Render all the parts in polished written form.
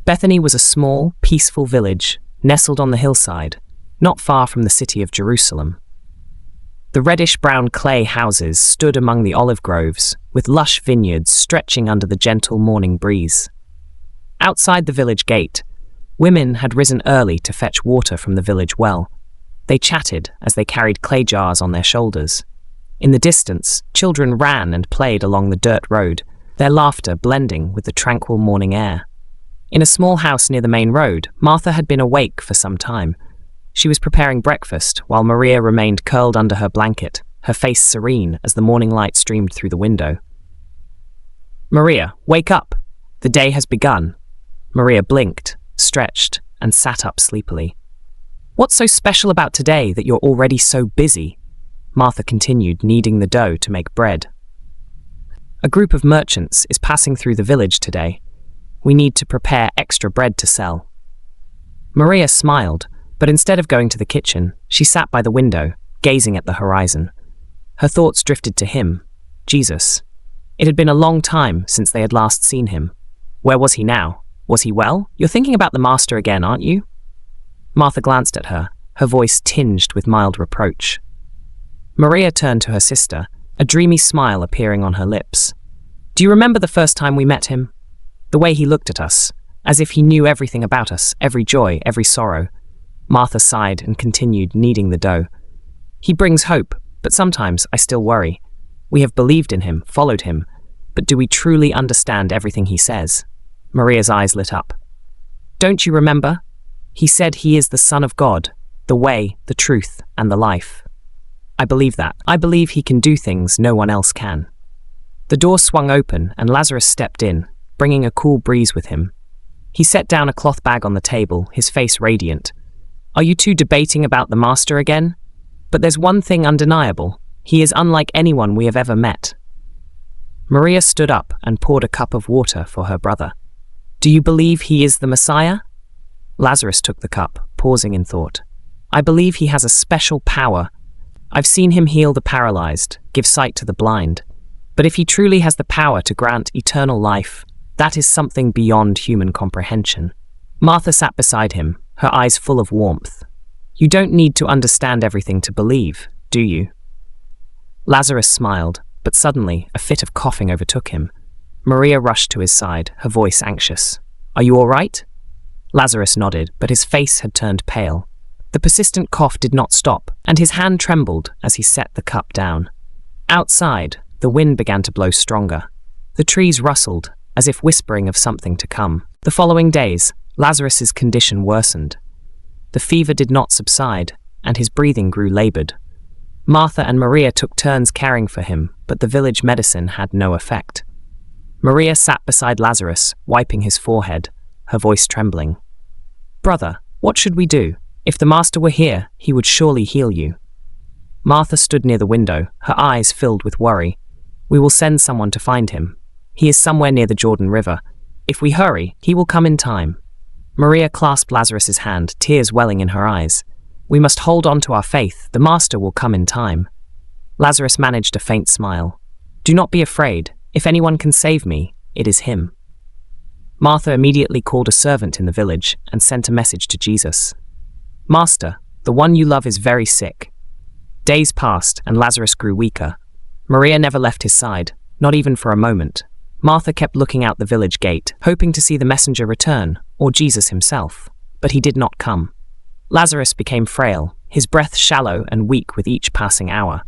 Bethany was a small, peaceful village nestled on the hillside, not far from the city of Jerusalem. The reddish-brown clay houses stood among the olive groves, with lush vineyards stretching under the gentle morning breeze. Outside the village gate, women had risen early to fetch water from the village well. They chatted as they carried clay jars on their shoulders. In the distance, children ran and played along the dirt road, their laughter blending with the tranquil morning air. In a small house near the main road, Martha had been awake for some time. She was preparing breakfast, while Maria remained curled under her blanket, her face serene as the morning light streamed through the window. "Maria, wake up! The day has begun." Maria blinked, stretched, and sat up sleepily. "What's so special about today that you're already so busy?" Martha continued, kneading the dough to make bread. "A group of merchants is passing through the village today. We need to prepare extra bread to sell." Maria smiled, but instead of going to the kitchen, she sat by the window, gazing at the horizon. Her thoughts drifted to him, Jesus. It had been a long time since they had last seen him. Where was he now? Was he well? "You're thinking about the master again, aren't you?" Martha glanced at her, her voice tinged with mild reproach. Maria turned to her sister, a dreamy smile appearing on her lips. "Do you remember the first time we met him? The way he looked at us, as if he knew everything about us, every joy, every sorrow." Martha sighed and continued kneading the dough. "He brings hope, but sometimes I still worry. We have believed in him, followed him, but do we truly understand everything he says?" Maria's eyes lit up. "Don't you remember? He said he is the Son of God, the way, the truth, and the life. I believe that. I believe he can do things no one else can." The door swung open and Lazarus stepped in, bringing a cool breeze with him. He set down a cloth bag on the table, his face radiant. "Are you two debating about the master again? But there's one thing undeniable. He is unlike anyone we have ever met." Maria stood up and poured a cup of water for her brother. "Do you believe he is the Messiah?" Lazarus took the cup, pausing in thought. "I believe he has a special power. I've seen him heal the paralyzed, give sight to the blind. But if he truly has the power to grant eternal life, that is something beyond human comprehension." Martha sat beside him, her eyes full of warmth. "You don't need to understand everything to believe, do you?" Lazarus smiled, but suddenly a fit of coughing overtook him. Maria rushed to his side, her voice anxious. "Are you all right?" Lazarus nodded, but his face had turned pale. The persistent cough did not stop, and his hand trembled as he set the cup down. Outside, the wind began to blow stronger. The trees rustled, as if whispering of something to come. The following days, Lazarus's condition worsened. The fever did not subside, and his breathing grew labored. Martha and Maria took turns caring for him, but the village medicine had no effect. Maria sat beside Lazarus, wiping his forehead, her voice trembling. "Brother, what should we do? If the master were here, he would surely heal you." Martha stood near the window, her eyes filled with worry. "We will send someone to find him. He is somewhere near the Jordan River. If we hurry, he will come in time." Maria clasped Lazarus's hand, tears welling in her eyes. "We must hold on to our faith. The master will come in time." Lazarus managed a faint smile. "Do not be afraid. If anyone can save me, it is him." Martha immediately called a servant in the village and sent a message to Jesus. "Master, the one you love is very sick." Days passed and Lazarus grew weaker. Maria never left his side, not even for a moment. Martha kept looking out the village gate, hoping to see the messenger return, or Jesus himself, but he did not come. Lazarus became frail, his breath shallow and weak with each passing hour.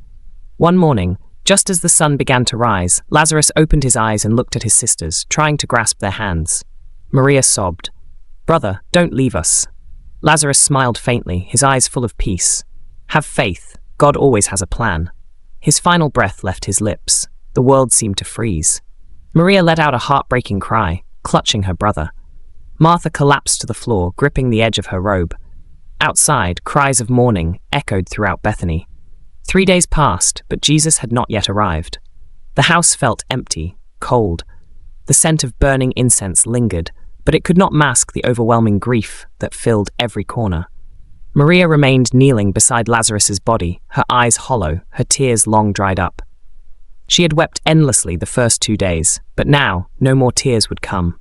One morning, just as the sun began to rise, Lazarus opened his eyes and looked at his sisters, trying to grasp their hands. Maria sobbed, "Brother, don't leave us." Lazarus smiled faintly, his eyes full of peace. "Have faith, God always has a plan." His final breath left his lips. The world seemed to freeze. Maria let out a heartbreaking cry, clutching her brother. Martha collapsed to the floor, gripping the edge of her robe. Outside, cries of mourning echoed throughout Bethany. 3 days passed, but Jesus had not yet arrived. The house felt empty, cold. The scent of burning incense lingered, but it could not mask the overwhelming grief that filled every corner. Maria remained kneeling beside Lazarus's body, her eyes hollow, her tears long dried up. She had wept endlessly the first 2 days, but now no more tears would come.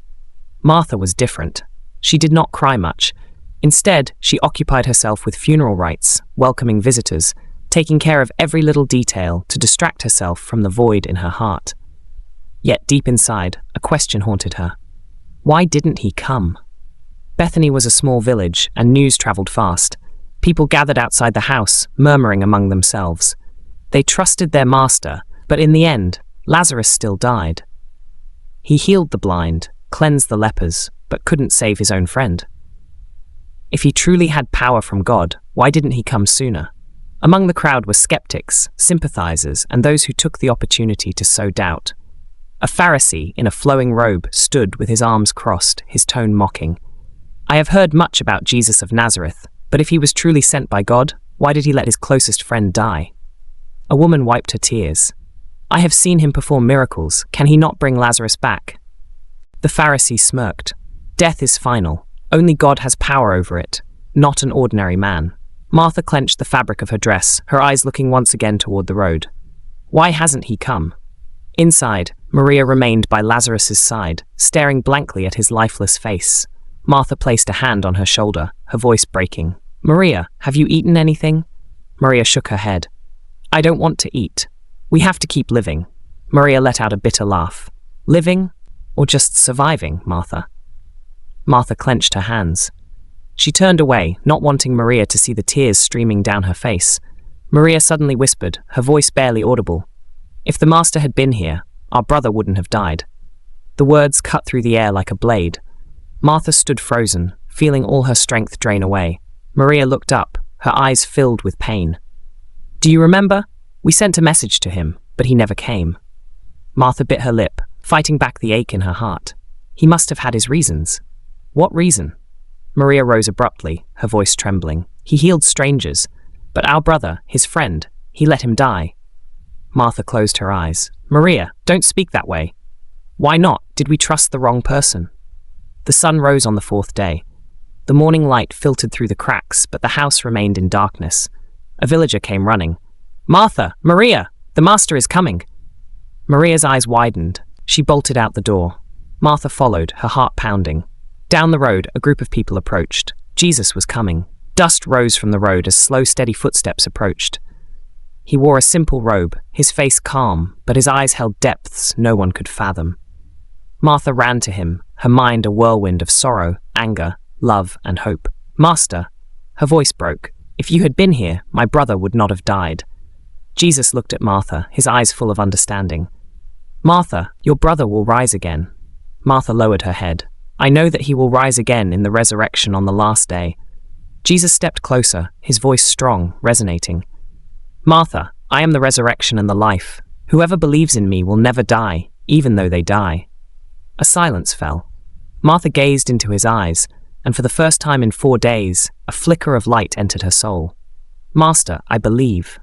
Martha was different. She did not cry much. Instead, she occupied herself with funeral rites, welcoming visitors, taking care of every little detail to distract herself from the void in her heart. Yet deep inside, a question haunted her. Why didn't he come? Bethany was a small village, and news traveled fast. People gathered outside the house, murmuring among themselves. They trusted their master, but in the end, Lazarus still died. He healed the blind, cleansed the lepers, but couldn't save his own friend. If he truly had power from God, why didn't he come sooner? Among the crowd were skeptics, sympathizers, and those who took the opportunity to sow doubt. A Pharisee in a flowing robe stood with his arms crossed, his tone mocking. I have heard much about Jesus of Nazareth, but if he was truly sent by God, why did he let his closest friend die? A woman wiped her tears. I have seen him perform miracles. Can he not bring Lazarus back? The Pharisee smirked. Death is final. Only God has power over it, not an ordinary man. Martha clenched the fabric of her dress, her eyes looking once again toward the road. Why hasn't he come? Inside, Maria remained by Lazarus's side, staring blankly at his lifeless face. Martha placed a hand on her shoulder, her voice breaking. Maria, have you eaten anything? Maria shook her head. I don't want to eat. We have to keep living. Maria let out a bitter laugh. Living? Or just surviving, Martha? Martha clenched her hands. She turned away, not wanting Maria to see the tears streaming down her face. Maria suddenly whispered, her voice barely audible. If the master had been here, our brother wouldn't have died. The words cut through the air like a blade. Martha stood frozen, feeling all her strength drain away. Maria looked up, her eyes filled with pain. Do you remember? We sent a message to him, but he never came. Martha bit her lip, fighting back the ache in her heart. He must have had his reasons. What reason? Maria rose abruptly, her voice trembling. He healed strangers, but our brother, his friend, he let him die. Martha closed her eyes. Maria, don't speak that way. Why not? Did we trust the wrong person? The sun rose on the fourth day. The morning light filtered through the cracks, but the house remained in darkness. A villager came running. Martha! Maria! The master is coming! Maria's eyes widened. She bolted out the door. Martha followed, her heart pounding. Down the road, a group of people approached. Jesus was coming. Dust rose from the road as slow, steady footsteps approached. He wore a simple robe, his face calm, but his eyes held depths no one could fathom. Martha ran to him, her mind a whirlwind of sorrow, anger, love, and hope. Master! Her voice broke. If you had been here, my brother would not have died. Jesus looked at Martha, his eyes full of understanding. Martha, your brother will rise again. Martha lowered her head. I know that he will rise again in the resurrection on the last day. Jesus stepped closer, his voice strong, resonating. Martha, I am the resurrection and the life. Whoever believes in me will never die, even though they die. A silence fell. Martha gazed into his eyes, and for the first time in 4 days, a flicker of light entered her soul. Master, I believe.